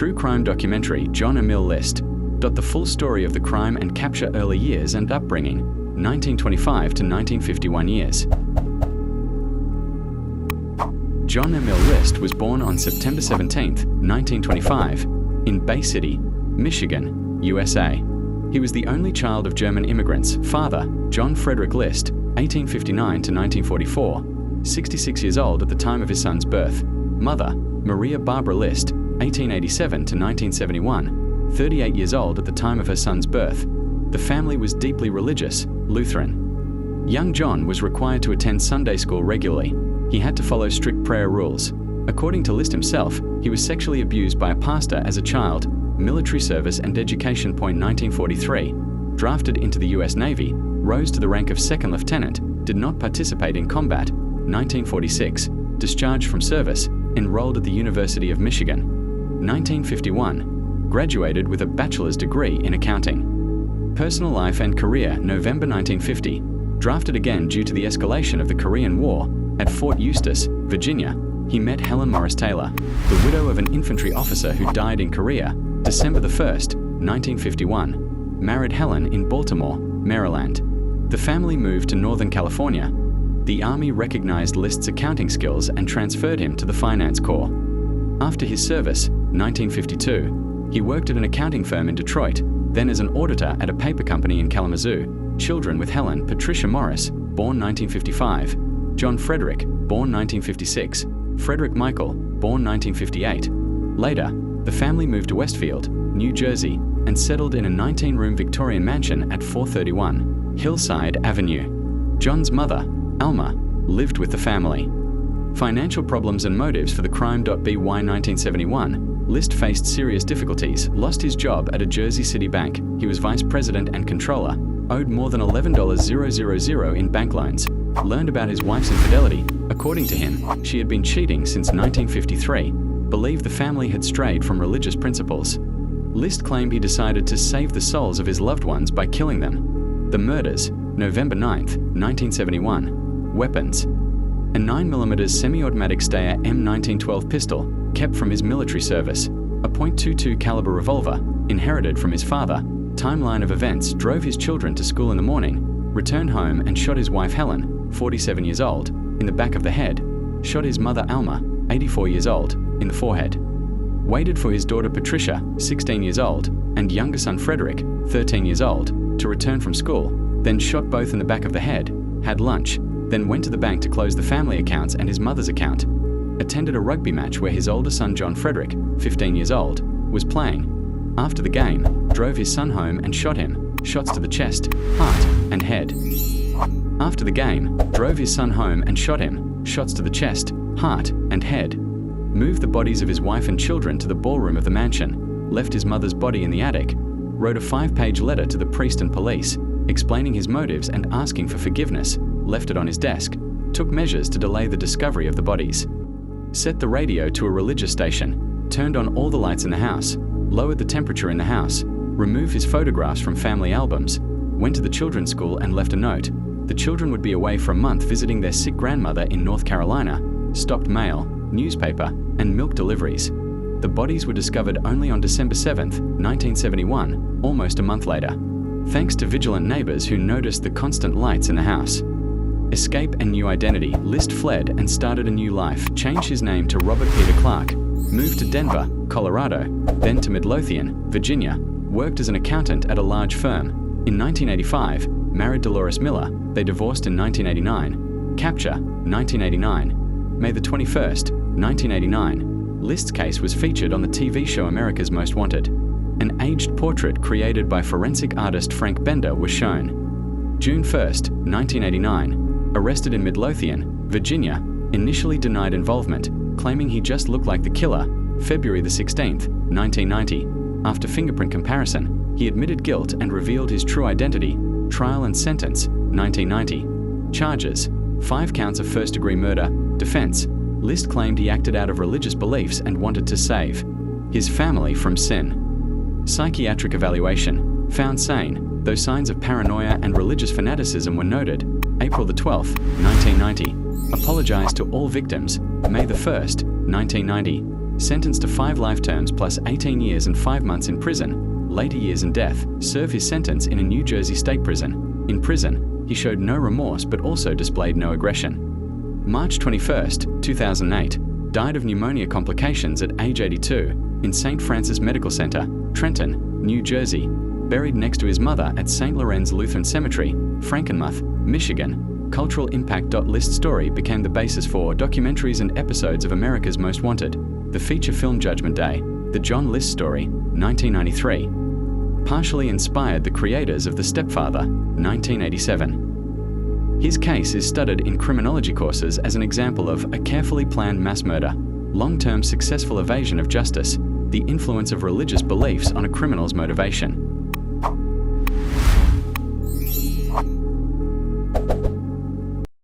true crime documentary John Emil List. The full story of the crime and capture early years and upbringing, 1925 to 1951 years. John Emil List was born on September 17, 1925, in Bay City, Michigan, USA. He was the only child of German immigrants. Father, John Frederick List, 1859 to 1944, 66 years old at the time of his son's birth. Mother, Maria Barbara List, 1887 to 1971, 38 years old at the time of her son's birth. The family was deeply religious, Lutheran. Young John was required to attend Sunday school regularly. He had to follow strict prayer rules. According to List himself, he was sexually abused by a pastor as a child. Military service and education. 1943. Drafted into the US Navy, rose to the rank of second lieutenant, did not participate in combat. 1946. Discharged from service, enrolled at the University of Michigan. 1951. Graduated with a bachelor's degree in accounting. Personal life and career. November 1950. Drafted again due to the escalation of the Korean War. At Fort Eustis, Virginia, he met Helen Morris Taylor, the widow of an infantry officer who died in Korea, December 1, 1951. Married Helen in Baltimore, Maryland. The family moved to Northern California. The Army recognized List's accounting skills and transferred him to the Finance Corps. After his service, 1952, he worked at an accounting firm in Detroit, then as an auditor at a paper company in Kalamazoo. Children with Helen Patricia Morris, born 1955. John Frederick, born 1956. Frederick Michael, born 1958. Later, the family moved to Westfield, New Jersey, and settled in a 19-room Victorian mansion at 431 Hillside Avenue. John's mother, Alma, lived with the family. Financial problems and motives for the crime. By 1971, List faced serious difficulties, lost his job at a Jersey City bank. He was vice president and controller, owed more than $11,000 in bank loans. Learned about his wife's infidelity. According to him, she had been cheating since 1953. Believed the family had strayed from religious principles. List claimed he decided to save the souls of his loved ones by killing them. The murders, November 9, 1971. Weapons: a 9mm semi-automatic Steyr M1912 pistol, kept from his military service. A .22 caliber revolver, inherited from his father. Timeline of events: drove his children to school in the morning, returned home and shot his wife Helen, 47 years old, in the back of the head. Shot his mother Alma, 84 years old, in the forehead. Waited for his daughter Patricia, 16 years old, and younger son Frederick, 13 years old, to return from school, then shot both in the back of the head. Had lunch, then went to the bank to close the family accounts and his mother's account. Attended a rugby match where his older son John Frederick, 15 years old, was playing. After the game, drove his son home and shot him, shots to the chest, heart, and head. After the game, drove his son home and shot him, shots to the chest, heart, and head. Moved the bodies of his wife and children to the ballroom of the mansion, left his mother's body in the attic, wrote a 5-page letter to the priest and police, explaining his motives and asking for forgiveness, left it on his desk, took measures to delay the discovery of the bodies. Set the radio to a religious station, turned on all the lights in the house, lowered the temperature in the house, removed his photographs from family albums, went to the children's school and left a note. The children would be away for a month visiting their sick grandmother in North Carolina, stopped mail, newspaper, and milk deliveries. The bodies were discovered only on December 7, 1971, almost a month later. Thanks to vigilant neighbors who noticed the constant lights in the house. Escape and new identity: List fled and started a new life, changed his name to Robert Peter Clark, moved to Denver, Colorado, then to Midlothian, Virginia, worked as an accountant at a large firm. In 1985, married Dolores Miller. They divorced in 1989. Capture, 1989. May the 21st, 1989. List's case was featured on the TV show America's Most Wanted. An aged portrait created by forensic artist Frank Bender was shown. June 1st, 1989. Arrested in Midlothian, Virginia. Initially denied involvement, claiming he just looked like the killer. February the 16th, 1990. After fingerprint comparison, he admitted guilt and revealed his true identity. Trial and sentence, 1990. Charges: 5 counts of first-degree murder. Defense: List claimed he acted out of religious beliefs and wanted to save his family from sin. Psychiatric evaluation: found sane, though signs of paranoia and religious fanaticism were noted. April the 12th, 1990. Apologized to all victims. May the 1st, 1990. sentenced to 5 life terms plus 18 years and 5 months in prison, later years and death, served his sentence in a New Jersey state prison. In prison, he showed no remorse but also displayed no aggression. March 21, 2008, died of pneumonia complications at age 82 in St. Francis Medical Center, Trenton, New Jersey, buried next to his mother at St. Lorenz Lutheran Cemetery, Frankenmuth, Michigan. Cultural impact. List story became the basis for documentaries and episodes of America's Most Wanted, the feature film Judgment Day, The John List Story, 1993. Partially inspired the creators of The Stepfather, 1987. His case is studied in criminology courses as an example of a carefully planned mass murder, long-term successful evasion of justice, the influence of religious beliefs on a criminal's motivation.